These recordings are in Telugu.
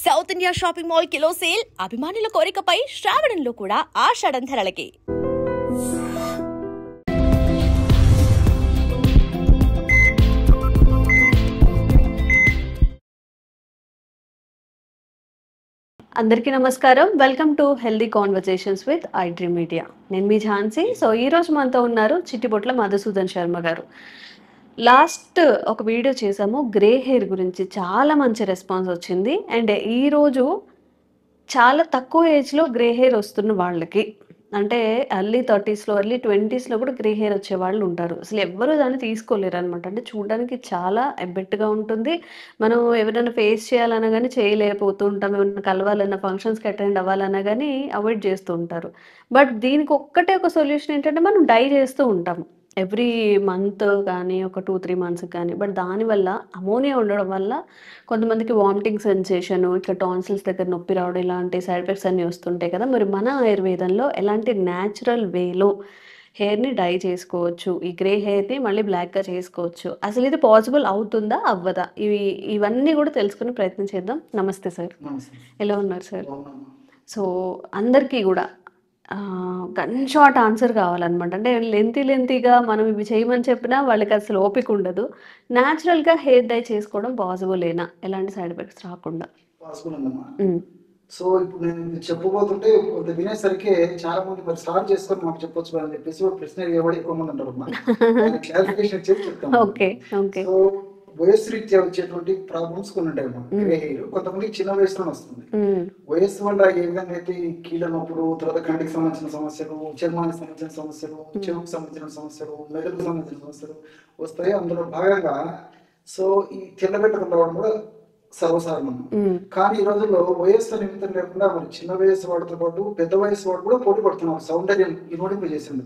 South India shopping mall kilo sale అభిమానుల కోరికపై శ్రావణంలో కూడా ఆషాఢం ధరలకి. అందరికీ నమస్కారం. Welcome to healthy conversations with I dream media. నేను మీ ఝాన్సీ. సో ఈరోజు మనతో ఉన్నారు చిట్టిబొట్ల మధుసూదన్ శర్మ గారు. లాస్ట్ ఒక వీడియో చేసాము గ్రే హెయిర్ గురించి, చాలా మంచి రెస్పాన్స్ వచ్చింది. అండ్ ఈరోజు చాలా తక్కువ ఏజ్లో గ్రే హెయిర్ వస్తున్న వాళ్ళకి, అంటే ఎర్లీ 30స్లో ఎర్లీ 20స్లో కూడా గ్రే హెయిర్ వచ్చే వాళ్ళు ఉంటారు. అసలు ఎవ్వరూ దాన్ని తీసుకోలేరు అనమాట. అంటే చూడడానికి చాలా ఎబ్బెట్టుగా ఉంటుంది. మనం ఎవరైనా ఫేస్ చేయాలన్నా కానీ చేయలేకపోతూ ఉంటాం. ఎవరైనా కలవాలన్నా, ఫంక్షన్స్కి అటెండ్ అవ్వాలన్నా కానీ అవాయిడ్ చేస్తూ ఉంటారు. బట్ దీనికి ఒక్కటే ఒక సొల్యూషన్ ఏంటంటే మనం డై చేస్తూ ఉంటాము ఎవ్రీ మంత్ కానీ ఒక 2-3 మంత్స్కి కానీ. బట్ దానివల్ల అమోనియా ఉండడం వల్ల కొంతమందికి వామిటింగ్ సెన్సేషను, ఇట్లా టాన్సిల్స్ దగ్గర నొప్పి రావడం, ఇలాంటి సైడ్ ఎఫెక్ట్స్ అన్నీ వస్తుంటాయి కదా. మరి మన ఆయుర్వేదంలో ఎలాంటి న్యాచురల్ వేలో హెయిర్ని డై చేసుకోవచ్చు, ఈ గ్రే హెయిర్ని మళ్ళీ బ్లాక్గా చేసుకోవచ్చు, అసలు ఇది పాసిబుల్ అవుతుందా అవ్వదా, ఇవన్నీ కూడా తెలుసుకునే ప్రయత్నం చేద్దాం. నమస్తే సార్, ఎలా ఉన్నారు సార్? సో అందరికీ కూడా గన్ షార్ట్ ఆన్సర్ కావాలన్నమాట. అంటే లెంతీగా మనం ఇవి చేయమని చెప్పినా వాళ్ళకి అసలు ఓపిక ఉండదు. న్యాచురల్గా హెయిర్ డై చేసుకోవడం పాసిబులేనా, ఎలాంటి సైడ్ ఎఫెక్ట్స్ రాకుండా? పాసిబుల్ ఉందమ్మా. సో ఇప్పుడు నేను చెప్పబోతుంటే కొంత వినేసరికి చాలా మంది మరి స్టార్ట్ చేసుకొని మాకు చెప్పొచ్చు అని చెప్పేసి ప్రశ్న ఎవరు ఎక్కువ మంది అంటారు. క్లారిఫికేషన్ చేసి చెప్తాను. Okay okay. సో వయస్సు రీత్యా వచ్చేటువంటి ప్రాబ్లమ్స్ కొన్ని ఉంటాయి అన్నమాట. గ్రే హెయిర్ కొంతమంది చిన్న వయసులో వస్తుంది. వయస్సు వల్ల ఏ విధంగా అయితే కీళ్ళ నొప్పులు, తర్వాత కంటికి సంబంధించిన సమస్యలు, చర్మానికి సంబంధించిన సమస్యలు, చెవుకు సంబంధించిన సమస్యలు, మెదడుకు సంబంధించిన సమస్యలు వస్తాయి. అందులో భాగంగా సో ఈ తెల్లబెట్టకు రావడం కూడా సర్వసాధారణం. కానీ ఈ రోజుల్లో వయస్సు నిమిత్తం లేకుండా మరి చిన్న వయస్సు వాడితో పాటు పెద్ద వయస్సు వాడు కూడా పోటీ పడుతున్నారు సౌందర్యం ఇన్వడింపు చేసింది.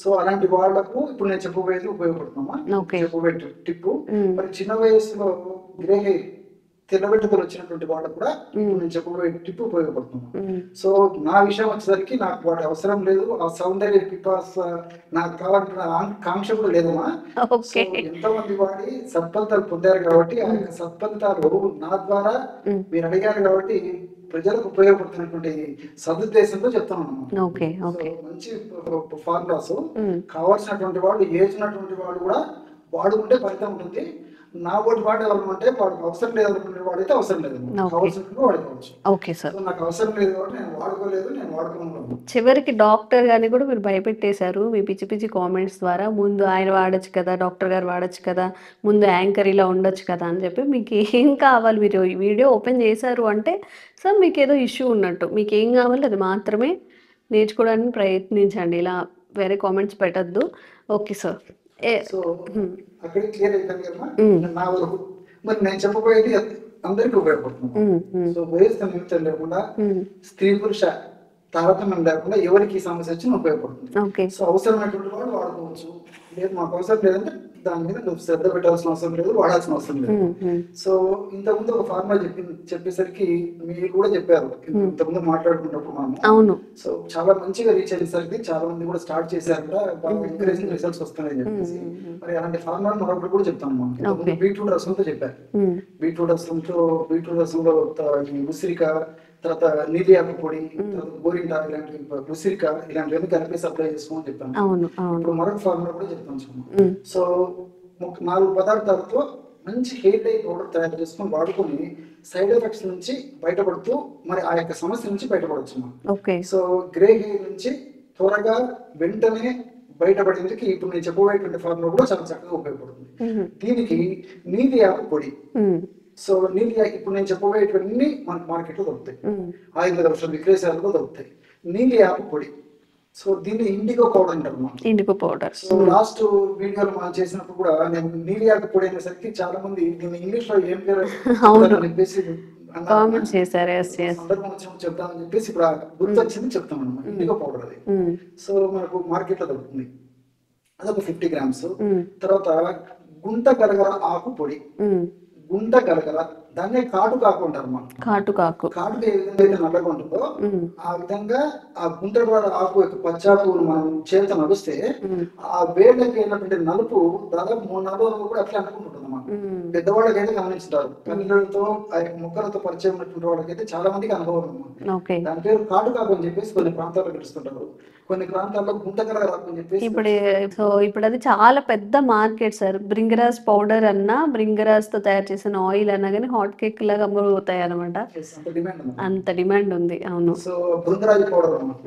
సో అలాంటి వాళ్లకు ఇప్పుడు నేను చెప్పబోయేది ఉపయోగపడుతున్నామా, చెప్పబోయే టిప్పు. మరి చిన్న వయస్సులో గ్రే హెయిర్ తెల్లబెట్టుకులు వచ్చినటువంటి వాళ్ళకు కూడా ఇప్పుడు నేను చెప్పబోయే టిప్ ఉపయోగపడుతున్నాను. సో నా విషయం వచ్చేసరికి నాకు వాటి అవసరం లేదు, ఆ సౌందర్య పిపాస నాకు కావాలంటే కాంక్ష కూడా లేదమ్మా. సో ఎంతో మంది వాడి సత్ఫలితాలు పొందారు కాబట్టి ఆ యొక్క సత్ఫలితాలు నా ద్వారా మీరు అడిగారు కాబట్టి ప్రజలకు ఉపయోగపడుతున్నటువంటి సదుద్దేశంతో చెప్తున్నాను. మంచి ఫార్ములాస్ కావాల్సినటువంటి వాళ్ళు, ఏజ్ ఉన్నటువంటి వాళ్ళు కూడా వాడుకుంటే ఫలితం ఉంటుంది. నా ఒకటి వాడు ఎవరు అంటే వాడికి అవసరం లేదు అనుకునే వాడైతే అవసరం లేదు, కావాల్సిన వాడుకోవచ్చు. ఓకే సార్, నాకు అవసరం లేదు కాబట్టి నేను వాడుకోలేదు, నేను వాడుకోను. చివరికి డాక్టర్ గారిని కూడా మీరు భయపెట్టేశారు మీ పిచ్చి పిచ్చి కామెంట్స్ ద్వారా. ముందు ఆయన వాడచ్చు కదా, డాక్టర్ గారు వాడచ్చు కదా, ముందు యాంకర్ ఇలా ఉండొచ్చు కదా అని చెప్పి. మీకు ఏం కావాలి, మీరు ఈ వీడియో ఓపెన్ చేశారు అంటే సార్ మీకు ఏదో ఇష్యూ ఉన్నట్టు. మీకు ఏం కావాలి అది మాత్రమే నేర్చుకోవడానికి ప్రయత్నించండి, ఇలా వేరే కామెంట్స్ పెట్టద్దు. Okay sir. సో అక్కడ క్లియర్ అయిపోయింది కదా నా వరకు. మరి నేను చెప్పబోయేది అందరికీ ఉపయోగపడుతుంది. సో వయస్సు నిమిత్తం లేకుండా, స్త్రీ పురుష తారతమ్యం లేకుండా ఎవరికి ఈ సమస్య వచ్చి ఉపయోగపడుతుంది. సో అవసరమైనటువంటి వాళ్ళు వాడుకోవచ్చు. లేదు మాకు అవసరం లేదంటే దాని మీద నువ్వు శ్రద్ధ పెట్టాల్సిన అవసరం లేదు, వాడాల్సిన అవసరం లేదు. సో ఇంతకుముందు ఒక ఫార్ములా చెప్పేసరికి మీరు కూడా చెప్పారు ఇంతకుముందు మాట్లాడుకున్నప్పుడు మనం. సో చాలా మంచిగా రీచ్ అయ్యేసరికి చాలా మంది కూడా స్టార్ట్ చేశారు కూడా, బాగా ఎంకరేజింగ్ రిజల్ట్స్ వస్తున్నాయని చెప్పేసి. మరి అలాంటి ఫార్ములా మరొకటి కూడా చెప్తాను మనం. బీట్రూట్ రసంతో చెప్పారు. బీట్రూట్ రసంలో ఉసిరిక, తర్వాత నీలి ఆకు పొడి, గోరింటా, ఇలాంటి ఉసిరిక ఇలాంటివన్నీ కలిపేసి అప్లై చేసుకోమని చెప్పాను. ఇప్పుడు మరొక ఫార్ములా కూడా చెప్తాను. సో 4 పదార్థాలతో మంచి హెయిర్ డై పౌడర్ తయారు చేసుకొని వాడుకొని సైడ్ ఎఫెక్ట్స్ నుంచి బయటపడుతూ మరి ఆ యొక్క సమస్య నుంచి బయటపడవచ్చు. సో గ్రే హెయిర్ నుంచి త్వరగా వెంటనే బయటపడేందుకు ఇప్పుడు నేను చెప్పబోయేటువంటి ఫార్ములా కూడా చాలా చక్కగా ఉపయోగపడుతుంది. దీనికి నీలి ఆకు పొడి. సో నీలి ఇప్పుడు నేను చెప్పబోయేటువంటి మనకు మార్కెట్ లో దొరుకుతాయి, ఆయుర్వేద ఔషధ విక్రయశాలలో దొరుకుతాయి. నీలి ఆకు పొడి. సో దీన్ని ఇండిగో పౌడర్ అంటారు. IndiGo powder. సో లాస్ట్ వీడియోలో మనం చేసినప్పుడు కూడా నేను నీలి ఆకు పొడి అనేసరికి చాలా మంది దీన్ని ఇంగ్లీష్ లో ఏం పేరు చెప్పేసి సందర్భం చెప్తామని చెప్పేసి ఇప్పుడు గుర్తొచ్చింది చెప్తాం అనమాట. ఇండిగో పౌడర్ అది. సో మనకు మార్కెట్ లో దొరుకుతుంది. అదొక 50 grams. తర్వాత గుంట గలగల ఆకు పొడి. గుంట గలగల, దాన్ని కాటుకాకు అంటారు. మనం కాటుకు ఏ విధంగా అయితే నల్లగా ఉంటుందో ఆ విధంగా ఆ గుంట ఆకు యొక్క పచ్చాకు మనం చేత నడుస్తే ఆ వేళ్ళకి అయినటువంటి నలుపు దాదాపు 3-4 రోజులు కూడా అట్లా అనుకుంటుంటుంది అన్నమాట. పెద్దవాళ్ళకైతే గమనించుతారు. పల్లెలతో ఆ యొక్క మొక్కలతో పరిచయం ఉన్నటువంటి వాళ్ళకైతే చాలా మందికి అనుభవం అన్నమాట. ఓకే. దాని పేరు కాటుకాకు అని చెప్పేసి కొన్ని ప్రాంతాల్లో పిలుస్తుంటారు, కొన్ని ప్రాంతాల్లో గుంటకలరాకు అని చెప్పేసి. ఇప్పుడు అది చాలా పెద్ద మార్కెట్ సార్. బ్రింగరాజ్ పౌడర్ అన్నా, బ్రింగరాజ్ తో తయారు చేసిన ఆయిల్ అన్నా కానీ హాట్ కేక్ లాగా అమ్ముడుపోతాయి అనమాట. అంత డిమాండ్ ఉంది. అంత డిమాండ్ ఉంది. అవును. సో బృంగరాజు పౌడర్ అన్నమాట,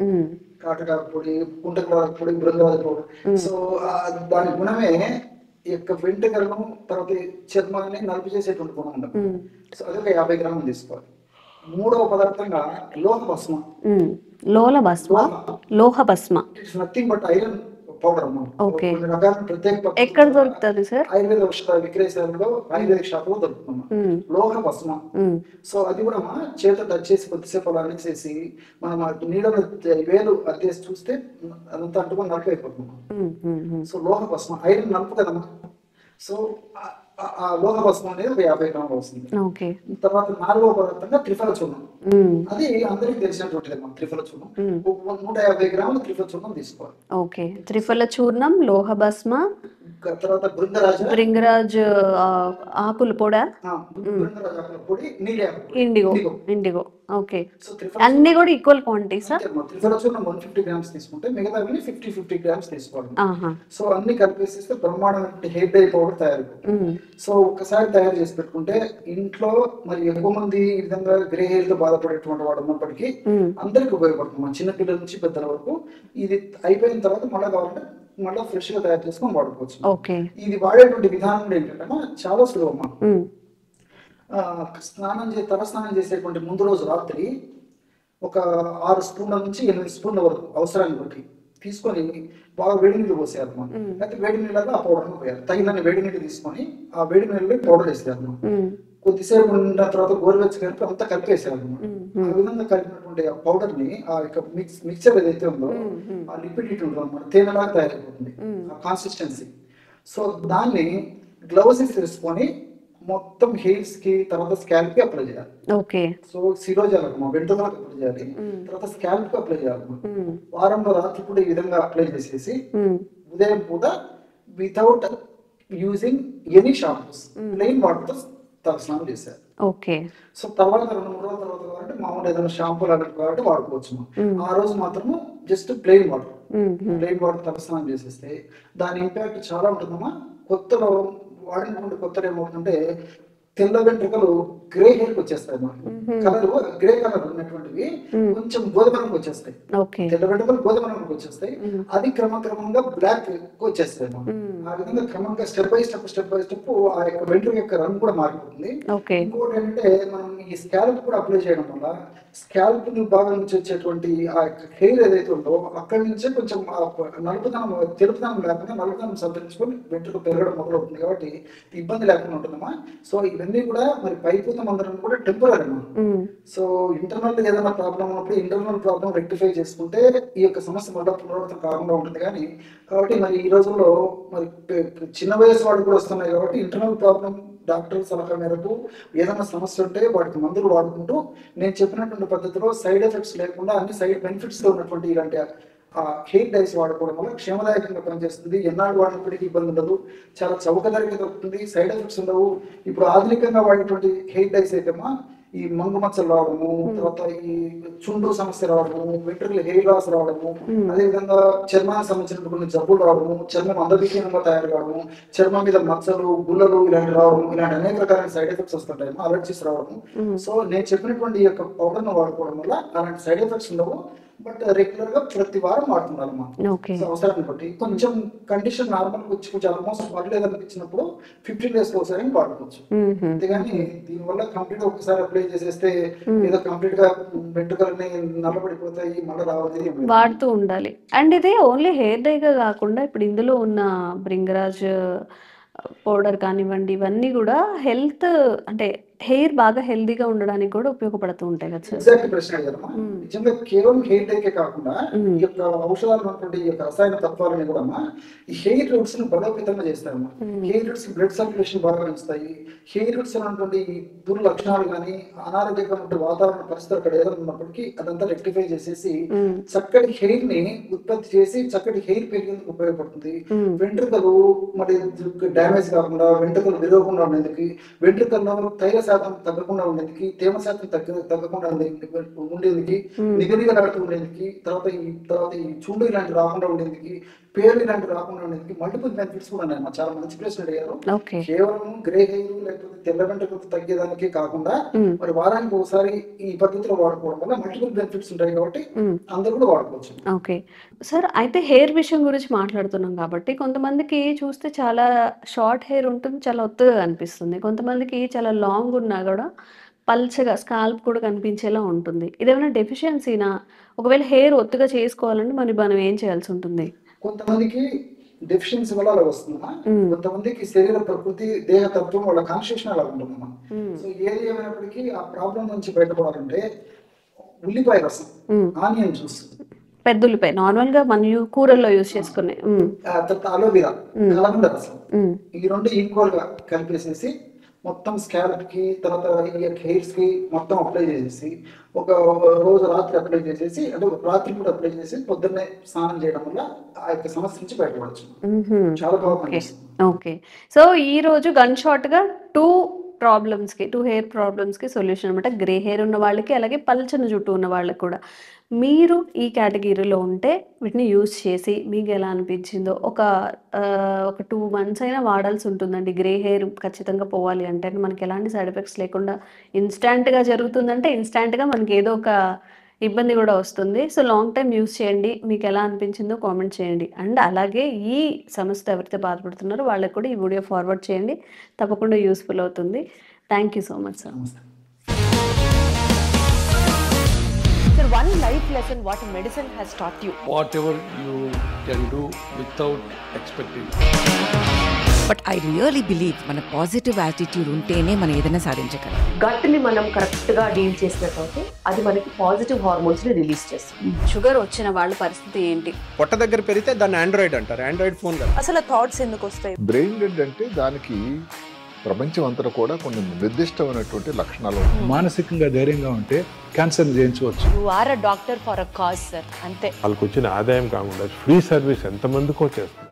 కాటుకాకు పొడి, గుంటకలరాకు పొడి, బృంగరాజు పౌడర్. సో దాని గుణమే ఈ యొక్క వెంట్రుకలను తర్వాత చర్మాన్ని నలుపు చేసేటువంటి గుణం ఉండదు. సో అది ఒక 50 గ్రాములు తీసుకోవాలి. మూడవ పదార్థంగా లోహ భస్మ. లోహ భస్మ it's nothing but iron powder అన్నమాట. ఓకే. కొన్ని రకాల ప్రత్యేక ఎక్కడ దొరుకుతుంది సార్? ఆయుర్వేద ఔషధ విక్రయశాలలో ఆయుర్వేదిక షాపులో దొరుకుతుంది లోహ భస్మ. సో అది కూడా చేత టచ్ చేసి కొద్దిసేపు అలా అనేసేసి మనం నీడలో వేలు అద్దేసి చూస్తే అదంతా అంటుకొని నలుపు అయిపోతుంది. సో లోహ భస్మ ఐరన్ నలుపు కదమ్మా. సో ఆ లోహ భస్మం అనేది ఒక 50 గ్రాములు వస్తుంది. తర్వాత 4వ పదార్థంగా త్రిఫల చూర్ణం. అది అందరికి తెలిసినటువంటిది అమ్మా. త్రిఫల చూర్ణం 150 గ్రాములు త్రిఫల చూర్ణం తీసుకోవాలి. ఓకే. త్రిఫల చూర్ణం, లోహ భస్మ, తర్వాత భృంగరాజ్ ఆకుల పొడి, బృంగరాజ ఆకుల పొడి, ఇండిగో. ఓకే. అన్ని కూడా ఈక్వల్ క్వాంటిటీ సార్. త్రిఫల చూర్ణం 150 గ్రామ్స్ తీసుకుంటే మిగతా 50 గ్రామ్స్ తీసుకోవాలి. సో అన్ని కలిపేసేస్తే బ్రహ్మాండమైన హెయిర్ డై పౌడర్ తయారు. సో ఒక్కసారి తయారు చేసి పెట్టుకుంటే ఇంట్లో మరి ఎక్కువ మంది ఈ విధంగా గ్రే హెయిర్ తో బాధపడేటువంటి వాడు ఉన్నప్పటికీ అందరికి ఉపయోగపడుతుంది, చిన్న పిల్లల నుంచి పెద్దల వరకు. ఇది అయిపోయిన తర్వాత మళ్ళీ కావాలంటే మళ్ళీ ఫ్రెష్ గా తయారు చేసుకొని వాడుకోవచ్చు. ఇది వాడేటువంటి విధానం ఏంటంటే చాలా సులభమా. తల స్నానం చేసేటువంటి ముందు రోజు రాత్రి ఒక 6 స్పూన్ల నుంచి 8 స్పూన్ల వరకు అవసరాన్ని బట్టి తీసుకొని బాగా వేడి నీళ్ళు పోసేయాలి అన్నమాట. అయితే వేడి నీళ్ళగా ఆ పౌడర్ను పోయాలి. తగినన్ని వేడి నీళ్ళు తీసుకొని ఆ వేడి నీళ్ళు పౌడర్ వేసేయాలి అన్నమాట. కొద్దిసేపు ఉన్న తర్వాత గోరువెచ్చ కలిపి అంతా కలిపేసేయాలి అన్నమాట. ఆ విధంగా కలిపినటువంటి ఆ పౌడర్ ని ఆ యొక్క మిక్చర్ ఏదైతే ఉందో ఆ లిక్విడిటీ ఉంటుంది అన్నమాట, తేనెలాగా తయారైపోతుంది ఆ కన్సిస్టెన్సీ. సో దాన్ని గ్లౌస్ వేసుకొని మొత్తం హెయిర్స్ కి తర్వాత స్కాల్ప్ కి అప్లై చేయాలి. ఓకే. సో శిరోజాలకు వెంట్రుకలకు అప్లై చేయాలి, తర్వాత స్కాల్ప్ కి అప్లై చేయాలి. వారంలో రాత్రి కూడా ఈ విధంగా అప్లై చేసేసి ఉదయం పూట without using any shampoos plain water తో తలస్నానం చేశారు. ఓకే. సో తర్వాత 2-3 రోజుల తర్వాత కాబట్టి మామూలు ఏదైనా షాంపూలు అలాంటి కాబట్టి వాడుకోవచ్చు. ఆ రోజు మాత్రము జస్ట్ ప్లెయిన్ వాటర్ తలస్నానం చేసేస్తే దాని ఇంపాక్ట్ చాలా ఉంటుందమ్మా. కొత్తలో వాడినటువంటి కొత్తలో ఏమవుతుందంటే తెల్ల వెంట్రుకలు గ్రే హెయిర్ కి వచ్చేస్తాయి. కలర్ గ్రే కలర్ ఉన్నటువంటివి కొంచెం గోధుమ రంగు వచ్చేస్తాయి. తెల్ల వెంట్రుకలు గోధుమ రంగుకి వచ్చేస్తాయి. అది క్రమంగా బ్లాక్ వచ్చేస్తాయి. ఆ విధంగా క్రమంగా స్టెప్ బై స్టెప్ ఆ యొక్క వెంట్రుక యొక్క రంగు కూడా మారిపోతుంది. ఇంకోటి ఏంటంటే మనం ఈ స్కాల్ప్ కూడా అప్లై చేయడం వల్ల స్కాల్ప్ భాగం నుంచి వచ్చేటువంటి ఆ యొక్క హెయిర్ ఏదైతే ఉందో అక్కడి నుంచే కొంచెం నలుపుదనం తెలుపుదనం లేకుండా నలుపుదనం సంతరించుకొని వెంట్రుక పెరగడం మొదలవుతుంది. కాబట్టి ఇబ్బంది లేకుండా ఉంటుందమ్మా. సో ఇవన్నీ కూడా మరి పైపూత మందరం కూడా టెంపరీ అమ్మా. సో ఇంటర్నల్ ఏదైనా ప్రాబ్లం ఉన్నప్పుడు ఇంటర్నల్ ప్రాబ్లం రెక్టిఫై చేసుకుంటే ఈ యొక్క సమస్య మళ్ళీ పునరావృతం కాకుండా ఉంటుంది. కానీ కాబట్టి మరి ఈ రోజుల్లో మరి చిన్న వయసు వాడు కూడా వస్తున్నాయి కాబట్టి ఇంటర్నల్ ప్రాబ్లం డాక్టర్ సలహా మేరకు ఏదైనా సమస్య ఉంటే వాటికి మందులు వాడుకుంటూ నేను చెప్పినటువంటి పద్ధతిలో సైడ్ ఎఫెక్ట్స్ లేకుండా అన్ని సైడ్ బెనిఫిట్స్ తో ఉన్నటువంటి ఇలాంటి హెయిర్ డైస్ వాడుకోవడం వల్ల క్షేమదాయకంగా పనిచేస్తుంది. ఎన్నాళ్ళు వాడినప్పటికీ ఇబ్బంది ఉండదు, చాలా చౌక ధరగా దొరుకుతుంది, సైడ్ ఎఫెక్ట్స్ ఉండవు. ఇప్పుడు ఆధునికంగా వాడేటువంటి హెయిర్ డైస్ అయితేమా ఈ మంగు మచ్చలు రావడము, తర్వాత ఈ చుండ్రు సమస్య రావడము, వెంట్రుకలు హెయిర్ లాస్ రావడము, అదేవిధంగా చర్మానికి సంబంధించిన కొన్ని జబ్బులు రావడము, చర్మం అందవిహీనంగా తయారు కావడము, చర్మం మీద మచ్చలు, గుల్లలు ఇలాంటి రావడం, ఇలాంటి అనేక రకాలైన సైడ్ ఎఫెక్ట్స్ వస్తుంటాయి, అలర్జీస్ రావడము. సో నేను చెప్పినటువంటి ఈ యొక్క పౌడర్ ను వాడుకోవడం వల్ల అలాంటి సైడ్ ఎఫెక్ట్స్ ఉండవు. బట్ రెగ్యులర్ గా ప్రతి వారం వాడుతున్నారమ్మా. అవసరాన్ని బట్టి కొంచెం కండిషన్ నార్మల్ వచ్చి కొంచెం ఆల్మోస్ట్ పర్లేదు అనిపించినప్పుడు 15 days ఒకసారి వాడుకోవచ్చు. అంతేగాని దీనివల్ల కంప్లీట్ గా ఒకసారి అప్లై చేసేస్తే ఏదో కంప్లీట్ గా వెంట్రుకలని నల్లబడిపోతాయి మళ్ళీ రావాలి వాడుతూ ఉండాలి. అండ్ ఇది ఓన్లీ హెయిర్ డైగా కాకుండా ఇప్పుడు ఇందులో ఉన్న బ్రింగరాజ్ పౌడర్ కానివ్వండి, ఇవన్నీ కూడా హెల్త్ అంటే హెయిర్ బాగా హెల్దీగా ఉండడానికి కూడా ఉపయోగపడుతూ ఉంటాయి కదా సార్? ఎగ్జాక్ట్ ప్రశ్న అడిగారమ్మా. నిజంగా కేవలం హెయిర్ డైకే కాకుండా ఈ యొక్క ఔషధాలు ఉన్నటువంటి ఈ యొక్క రసాయన తత్వాలని కూడా ఈ హెయిర్ రూట్స్ ని బలోపేతంగా చేస్తాయమ్మా. హెయిర్ రూట్స్ బ్లడ్ సర్క్యులేషన్ బాగా పెంచుతాయి. హెయిర్ రూట్స్ ఉన్నటువంటి దుర్ లక్షణాలు కానీ అనారోగ్యకరమైన వాతావరణ పరిస్థితులు అక్కడ ఏదైనా ఉన్నప్పటికీ అదంతా రెక్టిఫై చేసేసి చక్కటి హెయిర్ ని ఉత్పత్తి చేసి చక్కటి హెయిర్ పెరిగేందుకు ఉపయోగపడుతుంది. వెంట్రుకలు మరి డ్యామేజ్ కాకుండా, వెంట్రుకలు విరగకుండా ఉండేందుకు, వెంట్రుకల్లో తైల శాతం తగ్గకుండా ఉండేందుకు, తేమ శాతం తగ్గకుండా ఉండేందుకు, నిగనిగలాడుతూ ఉండేందుకు, తర్వాత ఈ చుండు ఇలాంటి రాకుండా ఉండేందుకు, పేర్లు ఇలాంటి రాకుండా ఉండేందుకు మల్టిపుల్ బెనిఫిట్స్ కూడా ఉన్నాయి. చాలా మంచి ప్రశ్న అడిగారు. కేవలం గ్రే హెయిర్ లేకపోతే తెల్ల వెంట్రుకలు తగ్గేదానికే కాకుండా మరి వారానికి ఒకసారి ఈ పద్ధతిలో వాడుకోవడం వల్ల మల్టిపుల్ బెనిఫిట్స్ ఉంటాయి కాబట్టి అందరూ కూడా వాడుకోవచ్చు. ఓకే సార్, అయితే హెయిర్ విషయం గురించి మాట్లాడుతున్నాం కాబట్టి కొంతమందికి చూస్తే చాలా షార్ట్ హెయిర్ ఉంటుంది, చాలా ఒత్తుగా కనిపిస్తుంది. కొంతమందికి చాలా లాంగ్ ఉన్నా కూడా పల్చగా స్కాల్ప్ కూడా కనిపించేలా ఉంటుంది. ఇదేమైనా డెఫిషియన్సీనా? ఒకవేళ హెయిర్ ఒత్తుగా చేసుకోవాలంటే మనం ఏం చేయాల్సి ఉంటుంది? కొంతమందికి డెఫిషియన్సీ వల్ల అలా వస్తుందమ్మా. కొంతమందికి శరీర ప్రకృతి, దేహతత్వం, వాళ్ళ కాన్స్టిట్యూషన్ అలా ఉంటుందమ్మా. సో ఏది ఏమైనప్పటికీ ఆ ప్రాబ్లం నుంచి బయటపడాలంటే ఉల్లిపాయ రసం, ఆనియన్ జ్యూస్, పెద్ద ఉల్లిపాయ నార్మల్ గా మనం కూరల్లో యూజ్ చేసుకునే, అలోవెరా, కలబంద రసం, ఈ రెండు ఈక్వల్ గా కలిపేసేసి మొత్తం స్కాల్ప్ కి, తర్వాత హెయిర్స్ కి మొత్తం అప్లై చేసేసి ఒక రోజు రాత్రి అప్లై చేసేసి, అంటే రాత్రి కూడా అప్లై చేసి పొద్దున్నే స్నానం చేయడం వల్ల ఆ యొక్క సమస్య నుంచి బయటపడచ్చు. చాలా బాగుంది. ఓకే, సో ఈ రోజు గన్ షార్ట్ గా టూ హెయిర్ ప్రాబ్లమ్స్ కి సొల్యూషన్ అనమాట. గ్రే హెయిర్ ఉన్న వాళ్ళకి, అలాగే పల్చని జుట్టు ఉన్న వాళ్ళకి కూడా. మీరు ఈ కేటగిరీలో ఉంటే వీటిని యూజ్ చేసి మీకు ఎలా అనిపించిందో ఒక 2 months అయినా వాడాల్సి ఉంటుందండి. గ్రే హెయిర్ ఖచ్చితంగా పోవాలి అంటే మనకి ఎలాంటి సైడ్ ఎఫెక్ట్స్ లేకుండా ఇన్స్టాంట్గా జరుగుతుందంటే ఇన్స్టాంట్గా మనకి ఏదో ఒక ఇబ్బంది కూడా వస్తుంది. సో లాంగ్ టైం యూజ్ చేయండి, మీకు ఎలా అనిపించిందో కామెంట్ చేయండి. అండ్ అలాగే ఈ సమస్యతో ఎవరైతే బాధపడుతున్నారో వాళ్ళకి కూడా ఈ వీడియో ఫార్వర్డ్ చేయండి, తప్పకుండా యూస్ఫుల్ అవుతుంది. Thank you so much sir. Sir, one life lesson what medicine has taught you. Whatever you can do without expecting. But I really believe మన పాజిటివ్ యాటిట్యూడ్ ఉంటేనే మనం ఏదైనా సాధించగలం. గట్ని మనం కరెక్ట్గా డీల్ చేసినట్లయితే అది మనకి పాజిటివ్ హార్మోన్స్ని రిలీజ్ చేస్తుంది. షుగర్ వచ్చిన వాళ్ళ పరిస్థితి ఏంటి? పొట్ట దగ్గర పెరిగితే దాన్ని ఆండ్రాయిడ్ అంటారు, ఆండ్రాయిడ్ ఫోన్ కదా. అసలు థాట్స్ ఎందుకు వస్తాయి? బ్రెయిన్ డెడ్ అంటే దానికి ప్రపంచం అంతా కూడా కొన్ని నిర్దిష్టమైనటువంటి లక్షణాలు. మానసికంగా ధైర్యంగా ఉంటే క్యాన్సర్ జయించవచ్చు. You are a doctor for a cause, sir. అంతే. వాళ్ళకు వచ్చిన ఆదాయం కాకుండా ఫ్రీ సర్వీస్ ఎంతమందికో చేస్తారు.